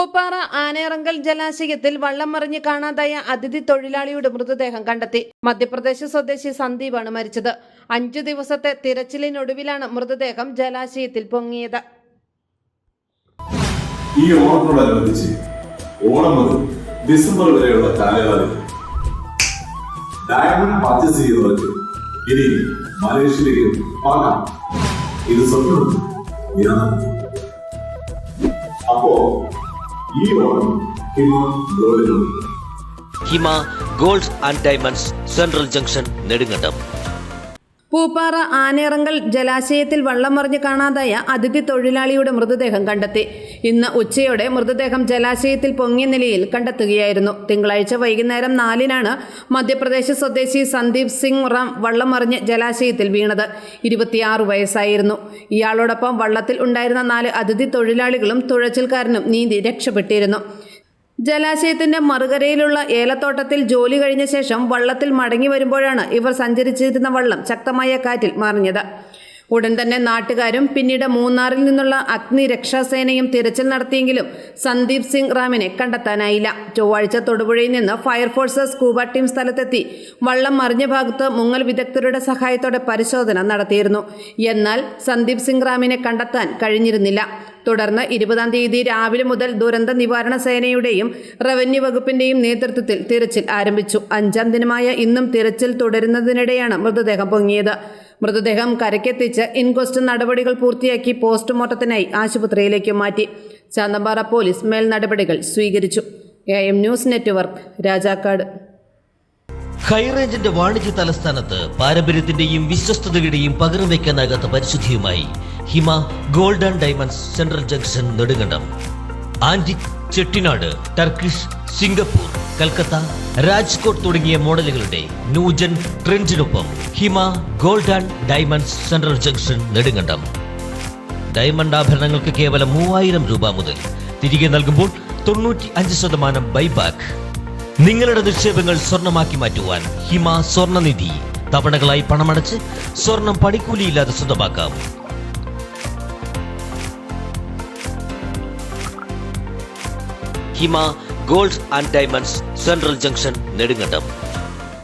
പൂപ്പാറ ആനയിറങ്കൽ ജലാശയത്തിൽ വള്ളം മറിഞ്ഞ് കാണാതായ അതിഥി തൊഴിലാളിയുടെ മൃതദേഹം കണ്ടെത്തി. മധ്യപ്രദേശ് സ്വദേശി സന്ദീപാണ് മരിച്ചത്. 5 ദിവസത്തെ തിരച്ചിലിനൊടുവിലാണ് മൃതദേഹം ജലാശയത്തിൽ പൊങ്ങിയത്. ഈ ഓണത്തോടനുബന്ധിച്ച് ഓണം മുതൽ ഡിസംബർ വരെയുള്ള കാലയളവിൽ ഡയമണ്ട് പർച്ചേസ് ചെയ്യുന്നവർക്ക് ഇനി മലേഷ്യയിലേക്ക് പോകാം. ഇത് സ്വന്തം അപ്പോ ഈ Onam Hima gold and diamonds central junction Nedumkandam. Pooppara Anayirankal ജലാശയത്തിൽ വള്ളം മറിഞ്ഞ് കാണാതായ അതിഥി തൊഴിലാളിയുടെ മൃതദേഹം കണ്ടെത്തി. ഇന്ന് ഉച്ചയോടെ മൃതദേഹം ജലാശയത്തിൽ പൊങ്ങിയ നിലയിൽ കണ്ടെത്തുകയായിരുന്നു. തിങ്കളാഴ്ച വൈകുന്നേരം 4-നാണ് മധ്യപ്രദേശ് സ്വദേശി സന്ദീപ് സിംഗ് റാം വള്ളം മറിഞ്ഞ് ജലാശയത്തിൽ വീണത്. 26 വയസ്സായിരുന്നു. ഇയാളോടൊപ്പം വള്ളത്തിൽ ഉണ്ടായിരുന്ന 4 അതിഥി തൊഴിലാളികളും തുഴച്ചിൽക്കാരനും നീന്തി രക്ഷപ്പെട്ടിരുന്നു. ജലാശയത്തിന്റെ മറുകരയിലുള്ള ഏലത്തോട്ടത്തിൽ ജോലി കഴിഞ്ഞ ശേഷം വള്ളത്തിൽ മടങ്ങി വരുമ്പോഴാണ് ഇവർ സഞ്ചരിച്ചിരുന്ന വള്ളം ശക്തമായ കാറ്റിൽ മറിഞ്ഞത്. ഉടൻ തന്നെ നാട്ടുകാരും പിന്നീട് മൂന്നാറിൽ നിന്നുള്ള അഗ്നിരക്ഷാസേനയും തിരച്ചിൽ നടത്തിയെങ്കിലും സന്ദീപ് സിംഗ് റാമിനെ കണ്ടെത്താനായില്ല. ചൊവ്വാഴ്ച തൊടുപുഴയിൽ നിന്ന് ഫയർഫോഴ്സ് സ്കൂബ ടീം സ്ഥലത്തെത്തി വള്ളം മറിഞ്ഞ ഭാഗത്ത് മുങ്ങൽ വിദഗ്ധരുടെ സഹായത്തോടെ പരിശോധന നടത്തിയിരുന്നു. എന്നാൽ സന്ദീപ് സിംഗ് റാമിനെ കണ്ടെത്താൻ കഴിഞ്ഞിരുന്നില്ല. തുടർന്ന് 20-ാം തീയതി രാവിലെ മുതൽ ദുരന്ത നിവാരണ സേനയുടെയും റവന്യൂ വകുപ്പിന്റെയും നേതൃത്വത്തിൽ തിരച്ചിൽ ആരംഭിച്ചു. 5-ാം ദിനമായ ഇന്നും തിരച്ചിൽ തുടരുന്നതിനിടെയാണ് മൃതദേഹം പൊങ്ങിയത്. മൃതദേഹം കരക്കെത്തിച്ച് ഇൻക്വസ്റ്റ് നടപടികൾ പൂർത്തിയാക്കി പോസ്റ്റ്മോർട്ടത്തിനായി ആശുപത്രിയിലേക്ക് മാറ്റി. ചാന്തമ്പാറ പോലീസ് മേൽ നടപടികൾ സ്വീകരിച്ചു. AM news network, Rajakkad. ഹൈറേഞ്ചിന്റെ വാണിജ്യ തലസ്ഥാനത്ത് പാരമ്പര്യത്തിന്റെയും വിശ്വസ്തതയുടെയും പകരം വയ്ക്കാനാകാത്ത പരിശുദ്ധിയുമായി Hima gold and diamonds central junction Nedumkandam. Antique, Chettinad, Turkish, Singapore, Calcutta, Rajkot തുടങ്ങിയ മോഡലുകളുടെ ന്യൂജൻ ട്രെൻഡിനൊപ്പം Hima gold and diamonds central junction Nedumkandam. Diamond ആഭരണങ്ങൾക്ക് കേവലം 3000 രൂപ മുതൽ, തിരികെ നൽകുമ്പോൾ 95% ബൈബാക്ക്. നിങ്ങളുടെ നിക്ഷേപങ്ങൾ സ്വർണമാക്കി മാറ്റുവാൻ ഹിമ സ്വർണനിധി. തവണകളായി പണമടച്ച് സ്വർണം പണിക്കൂലിയില്ലാതെ സ്വന്തമാക്കാം. Hima gold and diamonds central junction Nedumkandam.